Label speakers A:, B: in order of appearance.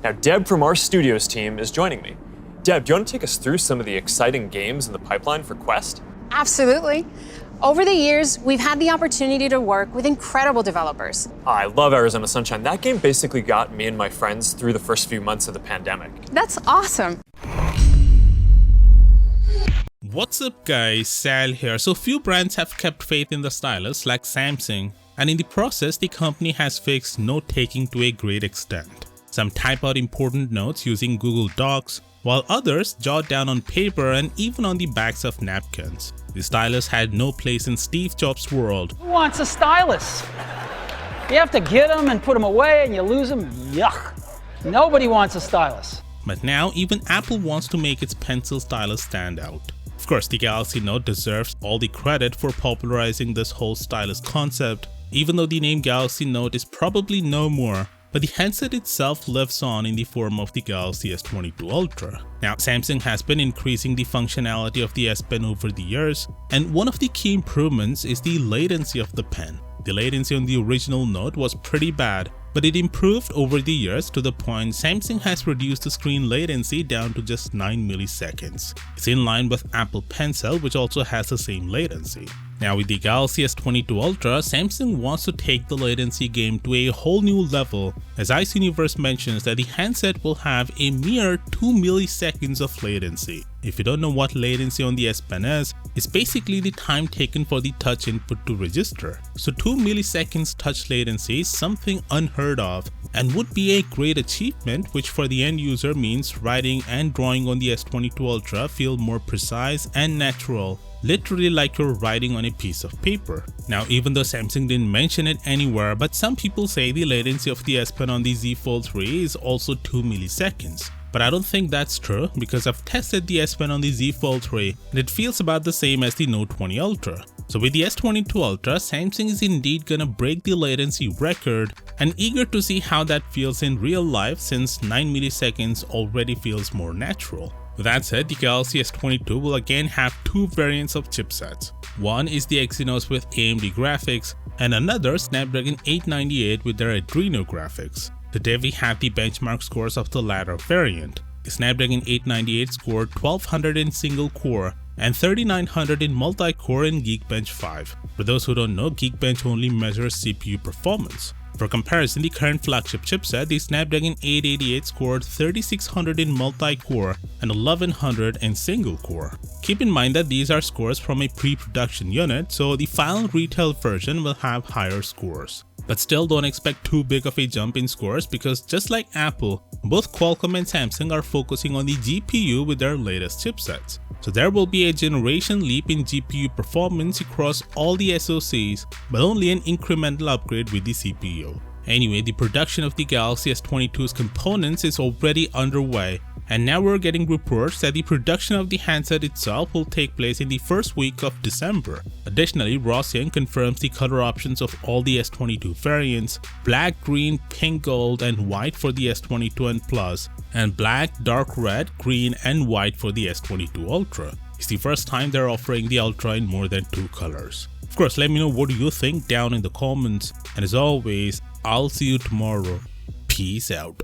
A: Now, Deb from our studios team is joining me. Deb, do you want to take us through some of the exciting games in the pipeline for Quest?
B: Absolutely. Over the years, we've had the opportunity to work with incredible developers.
A: I love Arizona Sunshine. That game basically got me and my friends through the first few months of the pandemic.
B: That's awesome.
C: What's up guys, Sal here. So few brands have kept faith in the stylus like Samsung, and in the process the company has fixed note-taking to a great extent. Some type out important notes using Google Docs, while others jot down on paper and even on the backs of napkins. The stylus had no place in Steve Jobs' world.
D: Who wants a stylus? You have to get them and put them away and you lose them. Yuck. Nobody wants a stylus.
C: But now even Apple wants to make its pencil stylus stand out. Of course, the Galaxy Note deserves all the credit for popularizing this whole stylus concept, even though the name Galaxy Note is probably no more. But the handset itself lives on in the form of the Galaxy S22 Ultra. Now, Samsung has been increasing the functionality of the S Pen over the years, and one of the key improvements is the latency of the pen. The latency on the original Note was pretty bad, but it improved over the years to the point Samsung has reduced the screen latency down to just 9 milliseconds. It's in line with Apple Pencil, which also has the same latency. Now with the Galaxy S22 Ultra, Samsung wants to take the latency game to a whole new level, as Ice Universe mentions that the handset will have a mere 2 milliseconds of latency. If you don't know what latency on the S Pen is, it's basically the time taken for the touch input to register. So 2 milliseconds touch latency is something unheard of and would be a great achievement, which for the end user means writing and drawing on the S22 Ultra feel more precise and natural. Literally like you're writing on a piece of paper. Now even though Samsung didn't mention it anywhere, but some people say the latency of the S Pen on the Z Fold 3 is also 2 milliseconds. But I don't think that's true because I've tested the S Pen on the Z Fold 3 and it feels about the same as the Note 20 Ultra. So with the S22 Ultra, Samsung is indeed gonna break the latency record, and eager to see how that feels in real life since 9 milliseconds already feels more natural. With that said, the Galaxy S22 will again have two variants of chipsets. One is the Exynos with AMD graphics, and another Snapdragon 898 with their Adreno graphics. Today we have the benchmark scores of the latter variant. The Snapdragon 898 scored 1200 in single core and 3900 in multi-core in Geekbench 5. For those who don't know, Geekbench only measures CPU performance. For comparison, the current flagship chipset, the Snapdragon 888 scored 3600 in multi-core and 1100 in single-core. Keep in mind that these are scores from a pre-production unit, so the final retail version will have higher scores. But still don't expect too big of a jump in scores because just like Apple, both Qualcomm and Samsung are focusing on the GPU with their latest chipsets. So there will be a generation leap in GPU performance across all the SoCs, but only an incremental upgrade with the CPU. Anyway, the production of the Galaxy S22's components is already underway, and now we're getting reports that the production of the handset itself will take place in the first week of December. Additionally, Rossian confirms the color options of all the S22 variants: black, green, pink, gold, and white for the S22 and Plus, and black, dark red, green, and white for the S22 Ultra. It's the first time they're offering the Ultra in more than 2 colors. Of course, let me know what do you think down in the comments, and as always, I'll see you tomorrow. Peace out.